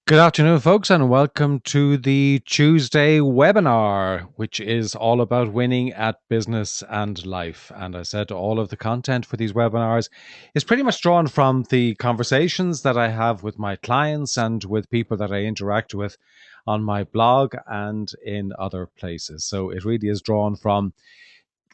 Good afternoon, folks, and welcome to the Tuesday webinar, which is all about winning at business and life. And I said all of the content for these webinars is pretty much drawn from the conversations that I have with my clients and with people that I interact with on my blog and in other places. So it really is drawn from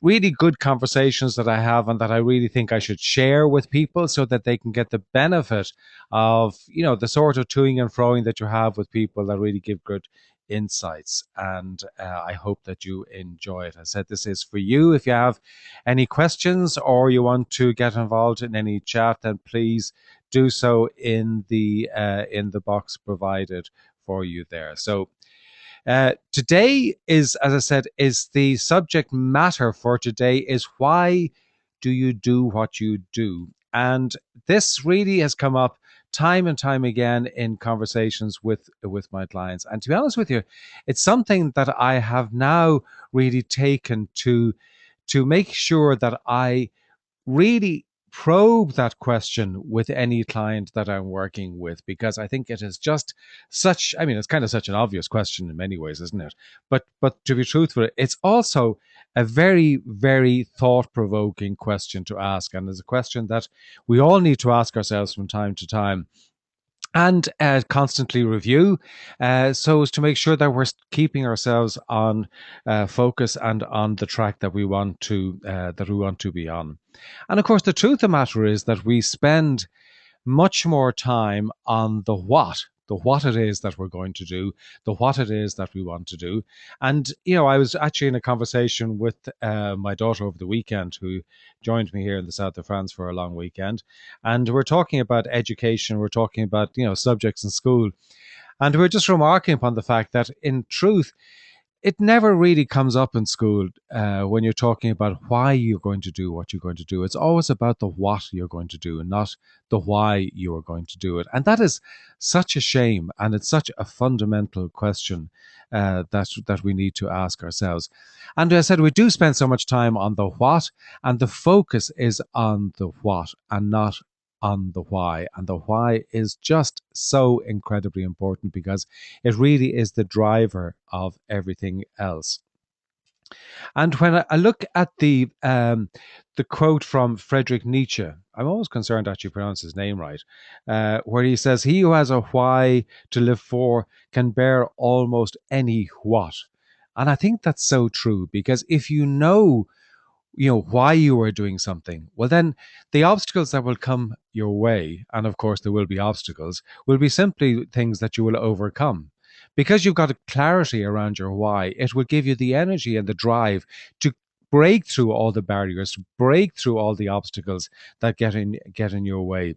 really good conversations that I have and that I really think I should share with people so that they can get the benefit of, the sort of toing and froing that you have with people that really give good insights. And I hope that you enjoy it. I said this is for you. If you have any questions or you want to get involved in any chat, then please do so in the box provided for you there. So today is, as I said, is the subject matter for today is why do you do what you do? And this really has come up time and time again in conversations with my clients. And to be honest with you, it's something that I have now really taken to make sure that I really probe that question with any client that I'm working with, because I think it is just such, I mean, it's kind of such an obvious question in many ways, isn't it? But to be truthful, it's also a very, very thought-provoking question to ask, and it's a question that we all need to ask ourselves from time to time and constantly review so as to make sure that we're keeping ourselves on focus and on the track that we want to be on. And of course, the truth of the matter is that we spend much more time on the what it is that we're going to do, the what it is that we want to do. And, I was actually in a conversation with my daughter over the weekend, who joined me here in the south of France for a long weekend. And we're talking about education, we're talking about, subjects in school. And we're just remarking upon the fact that in truth, it never really comes up in school when you're talking about why you're going to do what you're going to do. It's always about the what you're going to do and not the why you are going to do it. And that is such a shame. And it's such a fundamental question that we need to ask ourselves. And as I said, we do spend so much time on the what, and the focus is on the what and not on the why. And the why is just so incredibly important because it really is the driver of everything else. And when I look at the quote from Friedrich Nietzsche, I'm always concerned that you pronounce his name right, where he says, "He who has a why to live for can bear almost any what." And I think that's so true, because if you know why you are doing something, well, then the obstacles that will come your way, and of course there will be obstacles, will be simply things that you will overcome. Because you've got a clarity around your why, it will give you the energy and the drive to break through all the barriers, to break through all the obstacles that get in your way,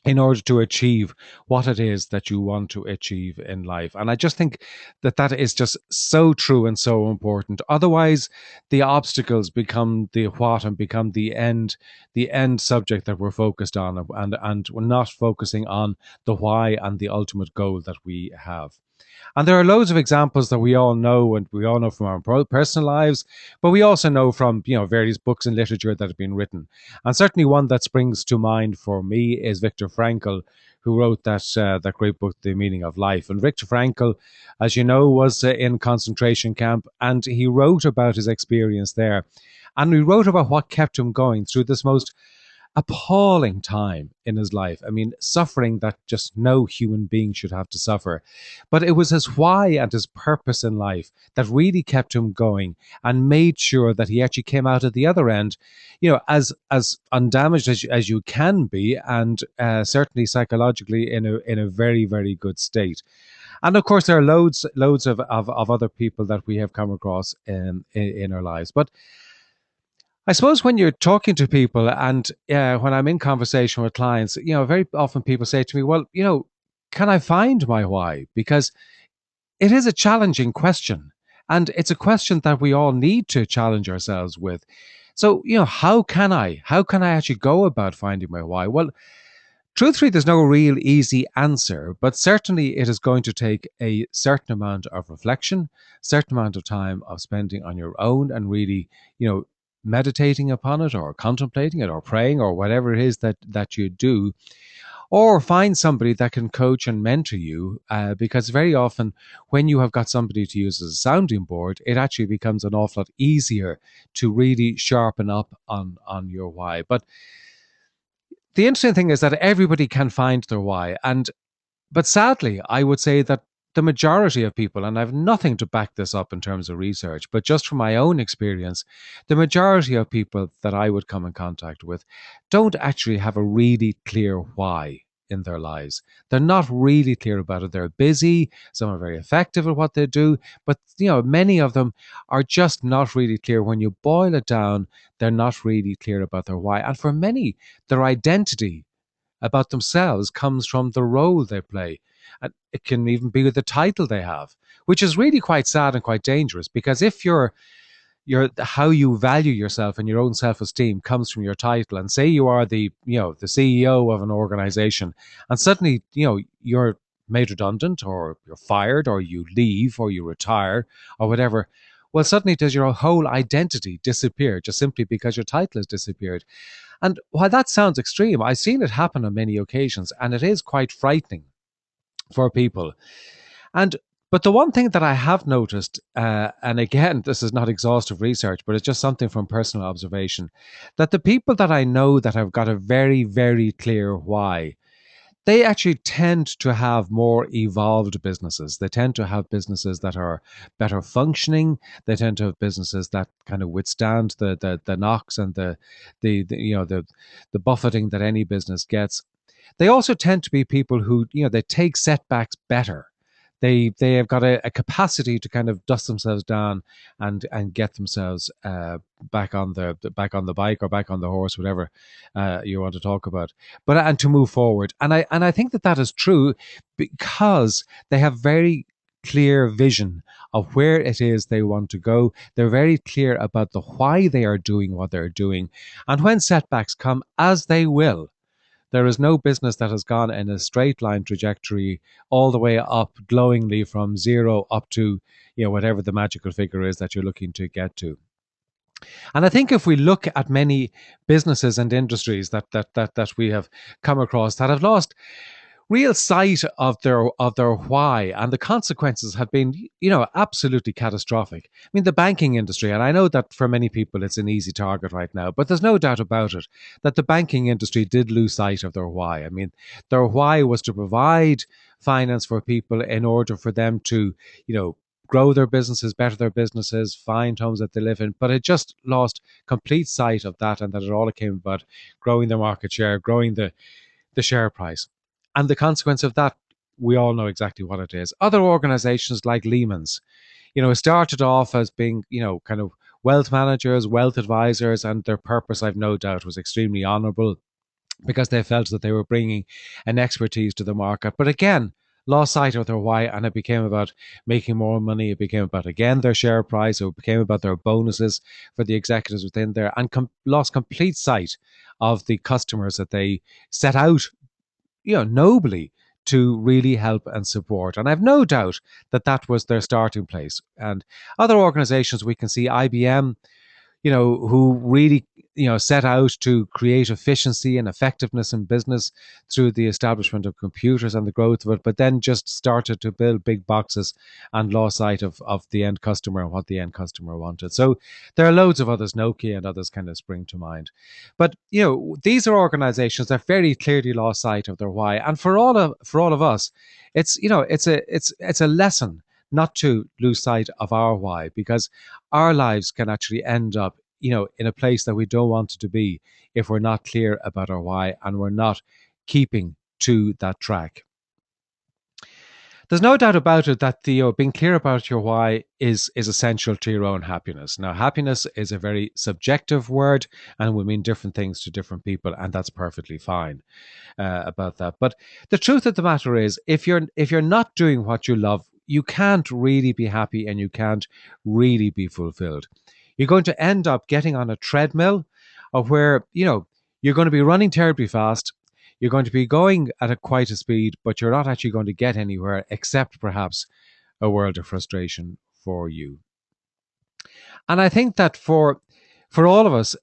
in order to achieve what it is that you want to achieve in life. And I just think that that is just so true and so important. Otherwise, the obstacles become the what and become the end subject that we're focused on, and we're not focusing on the why and the ultimate goal that we have. And there are loads of examples that we all know, and we all know from our personal lives, but we also know from various books and literature that have been written. And certainly one that springs to mind for me is Viktor Frankl, who wrote that great book, The Meaning of Life. And Viktor Frankl, as you know, was in concentration camp, and he wrote about his experience there. And he wrote about what kept him going through this most appalling time in his life. I mean, suffering that just no human being should have to suffer. But it was his why and his purpose in life that really kept him going and made sure that he actually came out at the other end, as undamaged as you can be, and certainly psychologically in a very, very good state. And of course, there are loads of other people that we have come across in our lives. But I suppose when you're talking to people, and when I'm in conversation with clients, very often people say to me, well, can I find my why? Because it is a challenging question. And it's a question that we all need to challenge ourselves with. So, how can I actually go about finding my why? Well, truthfully, there's no real easy answer, but certainly it is going to take a certain amount of reflection, certain amount of time of spending on your own and really, meditating upon it or contemplating it or praying or whatever it is that you do, or find somebody that can coach and mentor you, because very often when you have got somebody to use as a sounding board, it actually becomes an awful lot easier to really sharpen up on your why. But the interesting thing is that everybody can find their why, and but sadly, I would say that the majority of people, and I've nothing to back this up in terms of research, but just from my own experience, the majority of people that I would come in contact with don't actually have a really clear why in their lives. They're not really clear about it. They're busy, some are very effective at what they do, but many of them are just not really clear. When you boil it down, they're not really clear about their why. And for many, their identity about themselves comes from the role they play. And it can even be the title they have, which is really quite sad and quite dangerous, because if your how you value yourself and your own self-esteem comes from your title, and say you are the CEO of an organization, and suddenly you're made redundant, or you're fired, or you leave, or you retire, or whatever, well, suddenly does your whole identity disappear just simply because your title has disappeared. And while that sounds extreme, I've seen it happen on many occasions, and it is quite frightening for people. And but the one thing that I have noticed, and again, this is not exhaustive research, but it's just something from personal observation, that the people that I know that have got a very, very clear why, they actually tend to have more evolved businesses. They tend to have businesses that are better functioning. They tend to have businesses that kind of withstand the knocks and the buffeting that any business gets. They also tend to be people who they take setbacks better. They have got a capacity to kind of dust themselves down and get themselves back on the bike, or back on the horse, whatever you want to talk about, but and to move forward. And I think that that is true, because they have very clear vision of where it is they want to go. They're very clear about the why they are doing what they're doing, and when setbacks come, as they will, there is no business that has gone in a straight line trajectory all the way up glowingly from zero up to whatever the magical figure is that you're looking to get to. And I think if we look at many businesses and industries that we have come across that have lost real sight of their why, and the consequences have been absolutely catastrophic. I mean, the banking industry, and I know that for many people it's an easy target right now, but there's no doubt about it that the banking industry did lose sight of their why. I mean, their why was to provide finance for people in order for them to grow their businesses, better their businesses, find homes that they live in, but it just lost complete sight of that, and that it all came about growing their market share, growing the share price. And the consequence of that, we all know exactly what it is. Other organizations like Lehman's, it started off as being, kind of wealth managers, wealth advisors, and their purpose, I've no doubt, was extremely honorable, because they felt that they were bringing an expertise to the market. But again, lost sight of their why, and it became about making more money. It became about, again, their share price. It became about their bonuses for the executives within there, and lost complete sight of the customers that they set out nobly to really help and support. And I've no doubt that that was their starting place. And other organizations, we can see IBM, who really, set out to create efficiency and effectiveness in business through the establishment of computers and the growth of it, but then just started to build big boxes and lost sight of the end customer and what the end customer wanted. So there are loads of others, Nokia and others kind of spring to mind. But, these are organizations that very clearly lost sight of their why. And for all of us, it's a lesson not to lose sight of our why, because our lives can actually end up, in a place that we don't want it to be, if we're not clear about our why and we're not keeping to that track. There's no doubt about it that the being clear about your why is essential to your own happiness. Now, happiness is a very subjective word and will mean different things to different people, and that's perfectly fine about that. But the truth of the matter is, if you're not doing what you love, you can't really be happy, and you can't really be fulfilled. You're going to end up getting on a treadmill of where you're going to be running terribly fast. You're going to be going at quite a speed, but you're not actually going to get anywhere, except perhaps a world of frustration for you. And I think that for all of us,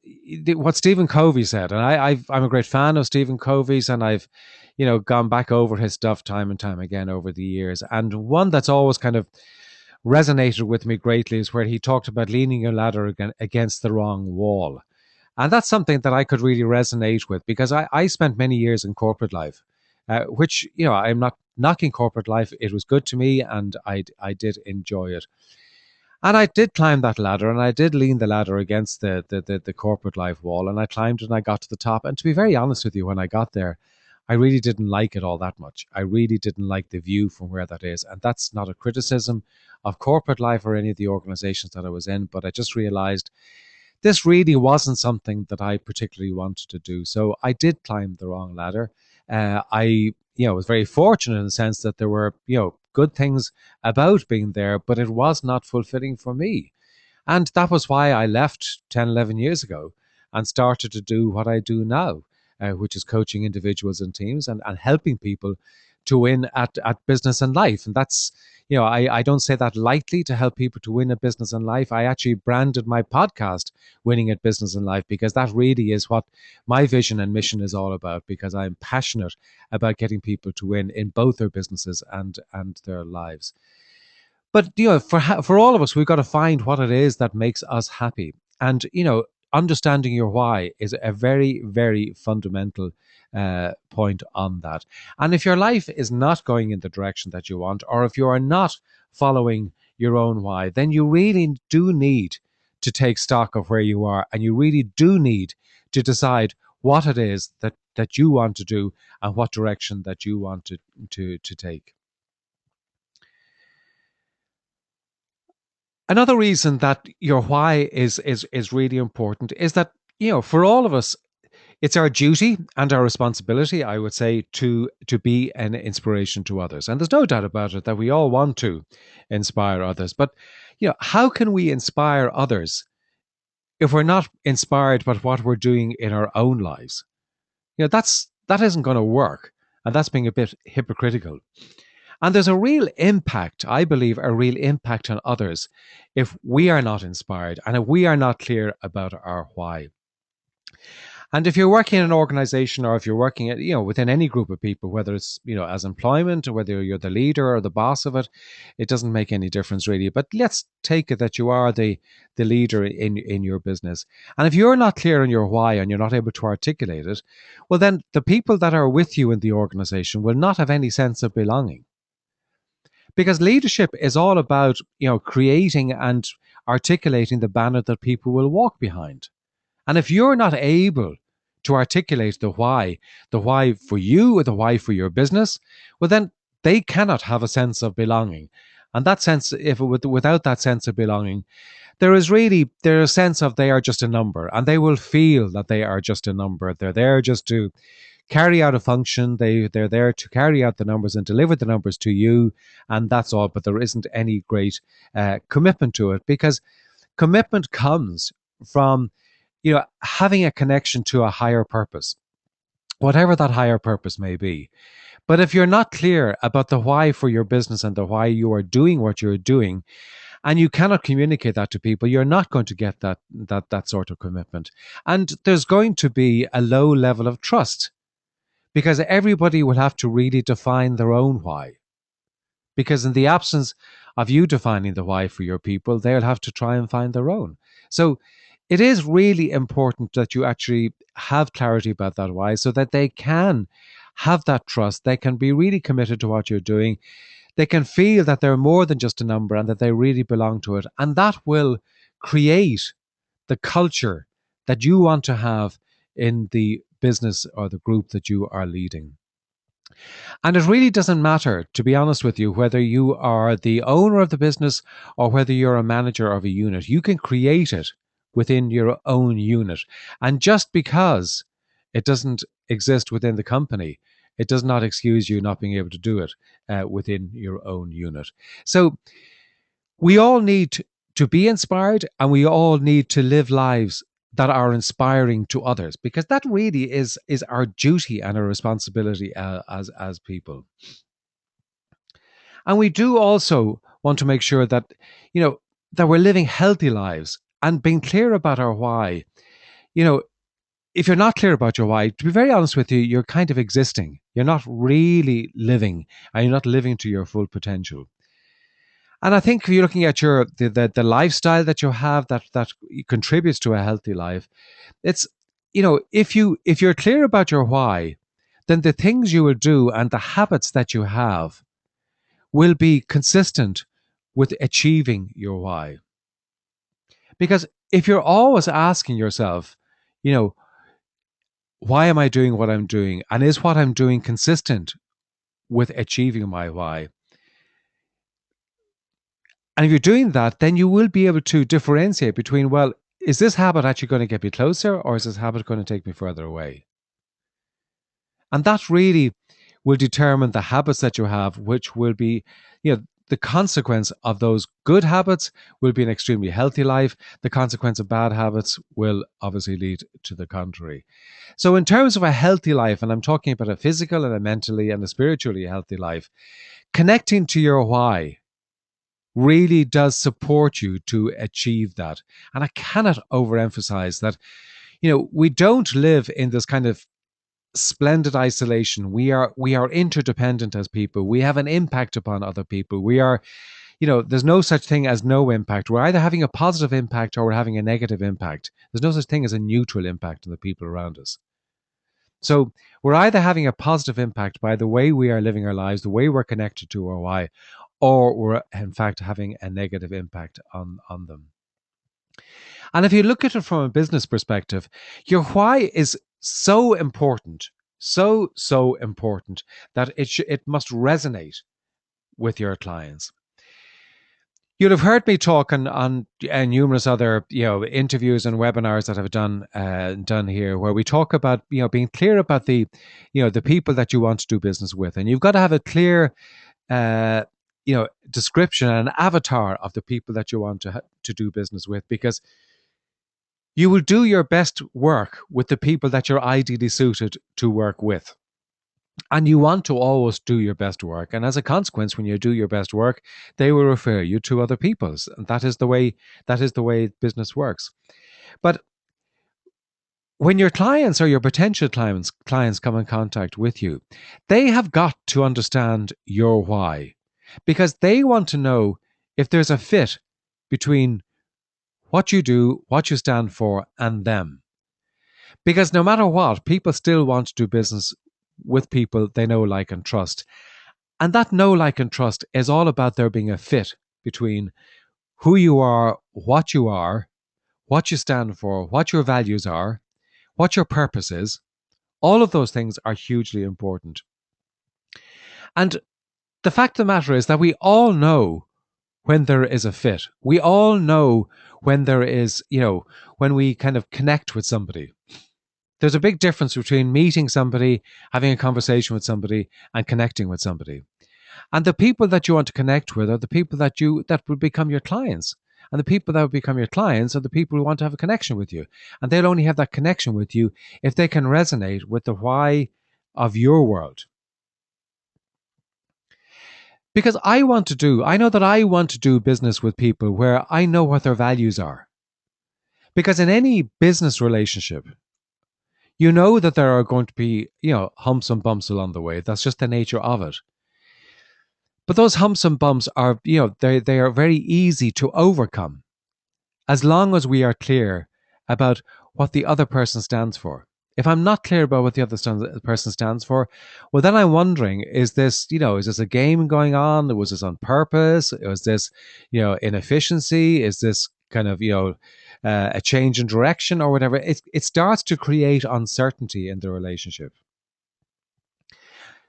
what Stephen Covey said, and I'm a great fan of Stephen Covey's, and I've gone back over his stuff time and time again over the years. And one that's always kind of resonated with me greatly is where he talked about leaning your ladder against the wrong wall. And that's something that I could really resonate with, because I spent many years in corporate life, which, I'm not knocking corporate life. It was good to me, and I did enjoy it. And I did climb that ladder, and I did lean the ladder against the corporate life wall, and I climbed and I got to the top. And to be very honest with you, when I got there, I really didn't like it all that much. I really didn't like the view from where that is. And that's not a criticism of corporate life or any of the organizations that I was in, but I just realized this really wasn't something that I particularly wanted to do. So I did climb the wrong ladder. I was very fortunate in the sense that there were, good things about being there, but it was not fulfilling for me. And that was why I left 10, 11 years ago and started to do what I do now, which is coaching individuals and teams, and helping people to win at business and life. And that's, I don't say that lightly, to help people to win at business and life. I actually branded my podcast Winning at Business and Life, because that really is what my vision and mission is all about, because I'm passionate about getting people to win in both their businesses and their lives. But for all of us, we've got to find what it is that makes us happy. And understanding your why is a very, very fundamental point on that. And if your life is not going in the direction that you want, or if you are not following your own why, then you really do need to take stock of where you are, and you really do need to decide what it is that you want to do and what direction that you want to take. Another reason that your why is really important is that, for all of us, it's our duty and our responsibility, I would say, to be an inspiration to others. And there's no doubt about it that we all want to inspire others. But, how can we inspire others if we're not inspired by what we're doing in our own lives? That isn't going to work. And that's being a bit hypocritical. And there's a real impact, I believe, a real impact on others if we are not inspired and if we are not clear about our why. And if you're working in an organization, or if you're working at, within any group of people, whether it's, as employment, or whether you're the leader or the boss of it, it doesn't make any difference really. But let's take it that you are the leader in your business. And if you're not clear on your why and you're not able to articulate it, well, then the people that are with you in the organization will not have any sense of belonging. Because leadership is all about, creating and articulating the banner that people will walk behind. And if you're not able to articulate the why for you or the why for your business, well, then they cannot have a sense of belonging. And that sense, without that sense of belonging, there's a sense of they are just a number, and they will feel that they are just a number. They're there just to carry out a function. They're there to carry out the numbers and deliver the numbers to you, and that's all. But there isn't any great commitment to it, because commitment comes from having a connection to a higher purpose, whatever that higher purpose may be. But if you're not clear about the why for your business and the why you are doing what you're doing, and you cannot communicate that to people, you're not going to get that sort of commitment. And there's going to be a low level of trust, because everybody will have to really define their own why. Because in the absence of you defining the why for your people, they'll have to try and find their own. So it is really important that you actually have clarity about that why, so that they can have that trust. They can be really committed to what you're doing. They can feel that they're more than just a number and that they really belong to it. And that will create the culture that you want to have in the business or the group that you are leading. And it really doesn't matter, to be honest with you, whether you are the owner of the business or whether you're a manager of a unit. You can create it within your own unit. And just because it doesn't exist within the company, it does not excuse you not being able to do it within your own unit. So we all need to be inspired, and we all need to live lives that are inspiring to others, because that really is our duty and our responsibility as people. And we do also want to make sure that, that we're living healthy lives and being clear about our why. If you're not clear about your why, to be very honest with you, you're kind of existing. You're not really living, and you're not living to your full potential. And I think if you're looking at the lifestyle that you have that contributes to a healthy life, it's, if you're clear about your why, then the things you will do and the habits that you have will be consistent with achieving your why. Because if you're always asking yourself, you know, why am I doing what I'm doing? And is what I'm doing consistent with achieving my why? And if you're doing that, then you will be able to differentiate between, well, is this habit actually going to get me closer, or is this habit going to take me further away? And that really will determine the habits that you have, which will be, the consequence of those good habits will be an extremely healthy life. The consequence of bad habits will obviously lead to the contrary. So, in terms of a healthy life, and I'm talking about a physical and a mentally and a spiritually healthy life, connecting to your why really does support you to achieve that. And I cannot overemphasize that, we don't live in this kind of splendid isolation. We are interdependent as people. We have an impact upon other people. We are, there's no such thing as no impact. We're either having a positive impact or we're having a negative impact. There's no such thing as a neutral impact on the people around us. So we're either having a positive impact by the way we are living our lives, the way we're connected to our why, or we're in fact having a negative impact on them. And if you look at it from a business perspective, your why is so important, so important that it must resonate with your clients. You'll have heard me talk on numerous other interviews and webinars that I've done here, where we talk about being clear about the people that you want to do business with, and you've got to have a clear uh, description and an avatar of the people that you want to do business with, because you will do your best work with the people that you're ideally suited to work with. And you want to always do your best work. And as a consequence, when you do your best work, they will refer you to other people's. And that is the way business works. But when your clients or your potential clients come in contact with you, they have got to understand your why, because they want to know if there's a fit between what you do, what you stand for, and them. Because no matter what, people still want to do business with people they know, like, and trust. And that know, like, and trust is all about there being a fit between who you are, what you stand for, what your values are, what your purpose is. All of those things are hugely important. And the fact of the matter is that we all know when there is a fit. We all know when there is, when we kind of connect with somebody. There's a big difference between meeting somebody, having a conversation with somebody, and connecting with somebody. And the people that you want to connect with are the people that will become your clients. And the people that will become your clients are the people who want to have a connection with you. And they'll only have that connection with you if they can resonate with the why of your world. Because I know that I want to do business with people where I know what their values are. Because in any business relationship, you know that there are going to be, humps and bumps along the way. That's just the nature of it. But those humps and bumps are, they are very easy to overcome as long as we are clear about what the other person stands for. If I'm not clear about what the other person stands for, well, then I'm wondering, is this a game going on? Was this on purpose? Was this, inefficiency? Is this kind of, a change in direction or whatever? It starts to create uncertainty in the relationship.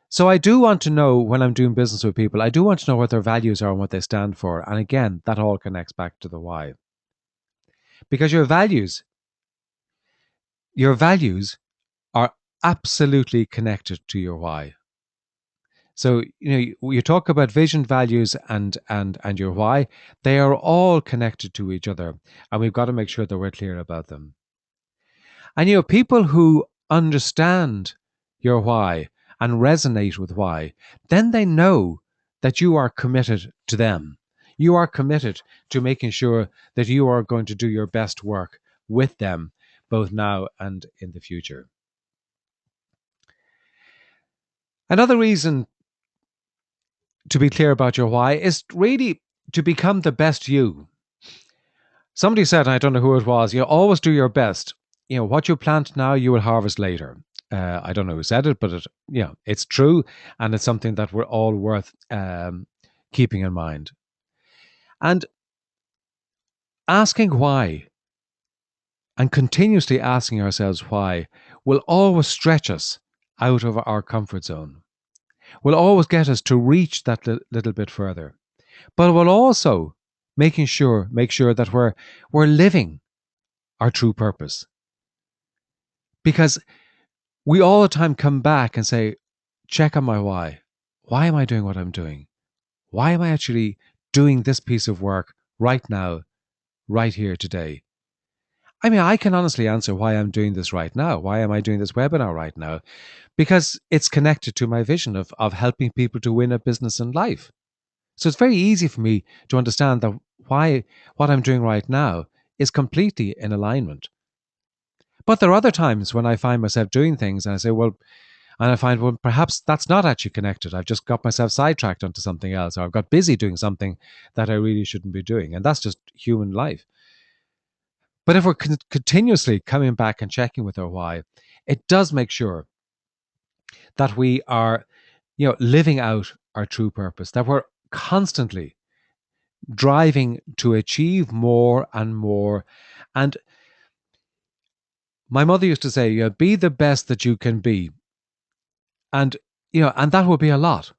So I do want to know, when I'm doing business with people, I do want to know what their values are and what they stand for. And again, that all connects back to the why. Because your values are absolutely connected to your why. So, you talk about vision, values, and your why. They are all connected to each other, and we've got to make sure that we're clear about them. And people who understand your why and resonate with why, then they know that you are committed to them. You are committed to making sure that you are going to do your best work with them, both now and in the future. Another reason to be clear about your why is really to become the best you. Somebody said, I don't know who it was, you always do your best. What you plant now, you will harvest later. I don't know who said it, but it's true, and it's something that we're all worth keeping in mind. And asking why, and continuously asking ourselves why, will always stretch us out of our comfort zone. Will always get us to reach that little bit further. But it will also make sure that we're living our true purpose. Because we all the time come back and say, check on my why. Why am I doing what I'm doing? Why am I actually doing this piece of work right now, right here today? I mean, I can honestly answer why I'm doing this right now. Why am I doing this webinar right now? Because it's connected to my vision of helping people to win a business and life. So it's very easy for me to understand that why what I'm doing right now is completely in alignment. But there are other times when I find myself doing things and I say, well, and I find, well, perhaps that's not actually connected. I've just got myself sidetracked onto something else, or I've got busy doing something that I really shouldn't be doing. And that's just human life. But if we're continuously coming back and checking with our why, it does make sure that we are, living out our true purpose, that we're constantly driving to achieve more and more. And my mother used to say, be the best that you can be. And, and that will be a lot,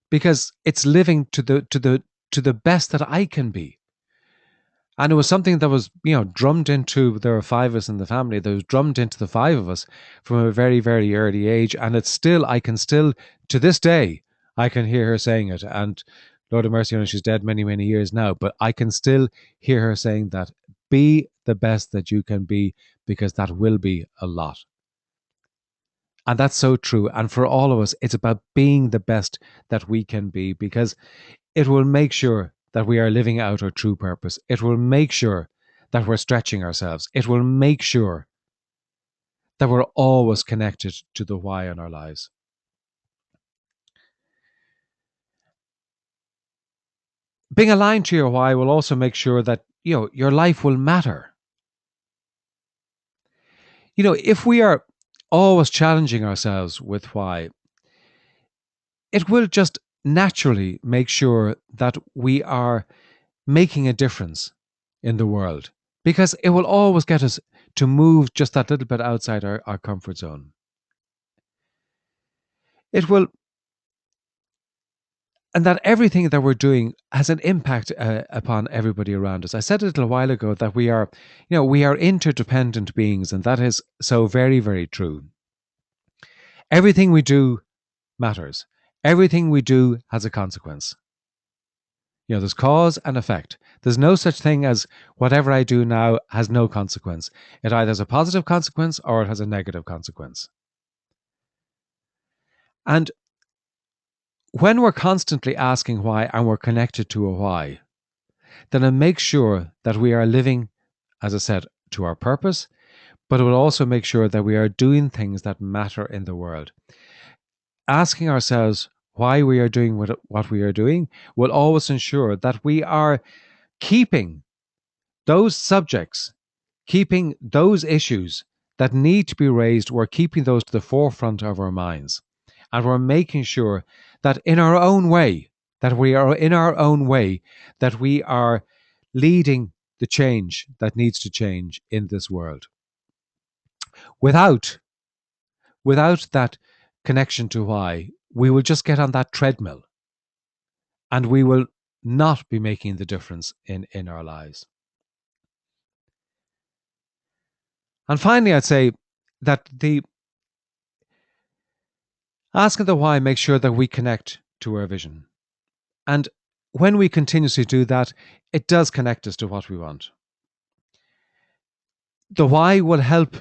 because it's living to the best that I can be. And it was something that was, drummed into, there were 5 of us in the family, that was drummed into the 5 of us from a very, very early age. And it's still, I can still, to this day, I can hear her saying it. And Lord have mercy on her, she's dead many, many years now, but I can still hear her saying that, be the best that you can be, because that will be a lot. And that's so true. And for all of us, it's about being the best that we can be, because it will make sure that we are living out our true purpose. It will make sure that we're stretching ourselves. It will make sure that we're always connected to the why in our lives. Being aligned to your why will also make sure that, your life will matter. If we are always challenging ourselves with why, it will just naturally make sure that we are making a difference in the world, because it will always get us to move just that little bit outside our comfort zone. It will, and that everything that we're doing has an impact upon everybody around us. I said a little while ago that we are interdependent beings, and that is so very, very true. Everything we do matters. Everything we do has a consequence. There's cause and effect. There's no such thing as whatever I do now has no consequence. It either has a positive consequence or it has a negative consequence. And when we're constantly asking why and we're connected to a why, then it makes sure that we are living, as I said, to our purpose, but it will also make sure that we are doing things that matter in the world. Asking ourselves why we are doing what we are doing will always ensure that we are keeping those subjects, keeping those issues that need to be raised, we're keeping those to the forefront of our minds. And we're making sure that in our own way, that we are leading the change that needs to change in this world. Without that connection to why, we will just get on that treadmill and we will not be making the difference in our lives. And finally, I'd say that the asking the why makes sure that we connect to our vision. And when we continuously do that, it does connect us to what we want. The why will help.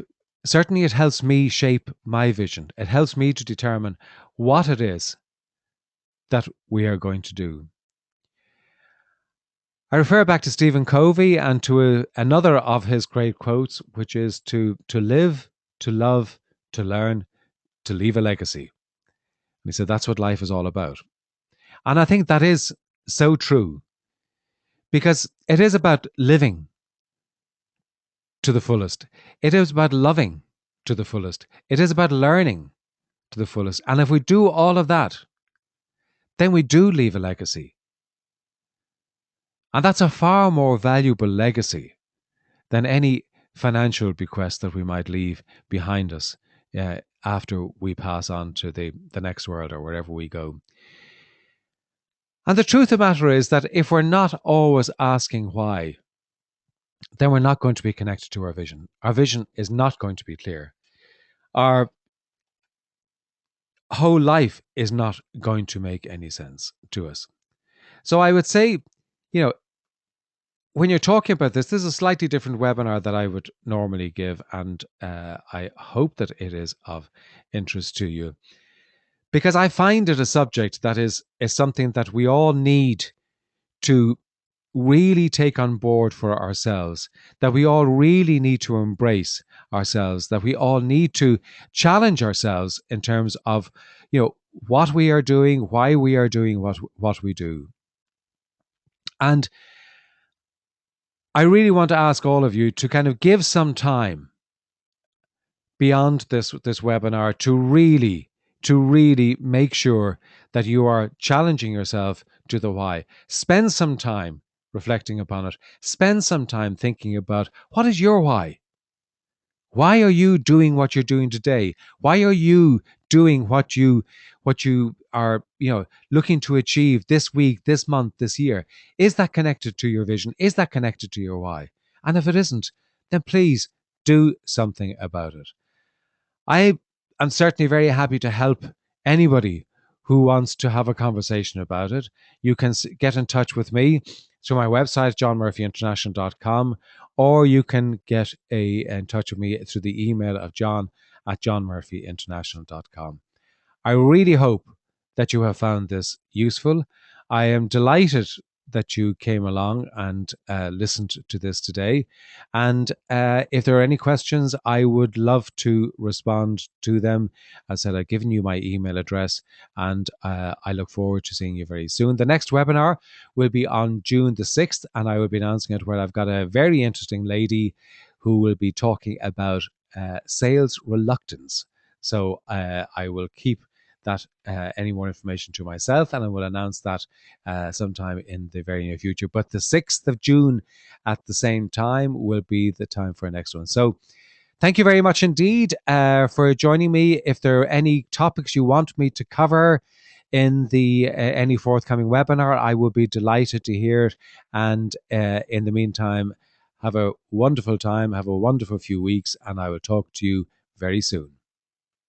Certainly, it helps me shape my vision. It helps me to determine what it is that we are going to do. I refer back to Stephen Covey and to another of his great quotes, which is to live, to love, to learn, to leave a legacy. he said, that's what life is all about. And I think that is so true, because it is about living to the fullest. It is about loving to the fullest. It is about learning to the fullest. And if we do all of that, then we do leave a legacy. And that's a far more valuable legacy than any financial bequest that we might leave behind us after we pass on to the next world or wherever we go. And the truth of the matter is that if we're not always asking why, then we're not going to be connected to our vision. Our vision is not going to be clear. Our whole life is not going to make any sense to us. So I would say, when you're talking about this is a slightly different webinar that I would normally give, and I hope that it is of interest to you, because I find it a subject that is something that we all need to really take on board for ourselves, that we all really need to embrace ourselves, that we all need to challenge ourselves in terms of, what we are doing, why we are doing what we do. And I really want to ask all of you to kind of give some time beyond this webinar to really make sure that you are challenging yourself to the why. Spend some time reflecting upon it. Spend some time thinking about, what is your why? Why are you doing what you're doing today? Why are you doing what you are, looking to achieve this week, this month, this year? Is that connected to your vision? Is that connected to your why? And if it isn't, then please do something about it. I am certainly very happy to help anybody who wants to have a conversation about it. You can get in touch with me through my website, johnmurphyinternational.com, or you can get in touch with me through the email of john@johnmurphyinternational.com. I really hope that you have found this useful. I am delighted that you came along and listened to this today. And if there are any questions, I would love to respond to them. As I said, I've given you my email address, and I look forward to seeing you very soon. The next webinar will be on June the 6th, and I will be announcing it, where I've got a very interesting lady who will be talking about sales reluctance. So I will keep that any more information to myself, and I will announce that sometime in the very near future. But the 6th of June at the same time will be the time for our next one. So thank you very much indeed for joining me. If there are any topics you want me to cover in the any forthcoming webinar, I will be delighted to hear it. And in the meantime, have a wonderful time, have a wonderful few weeks, and I will talk to you very soon.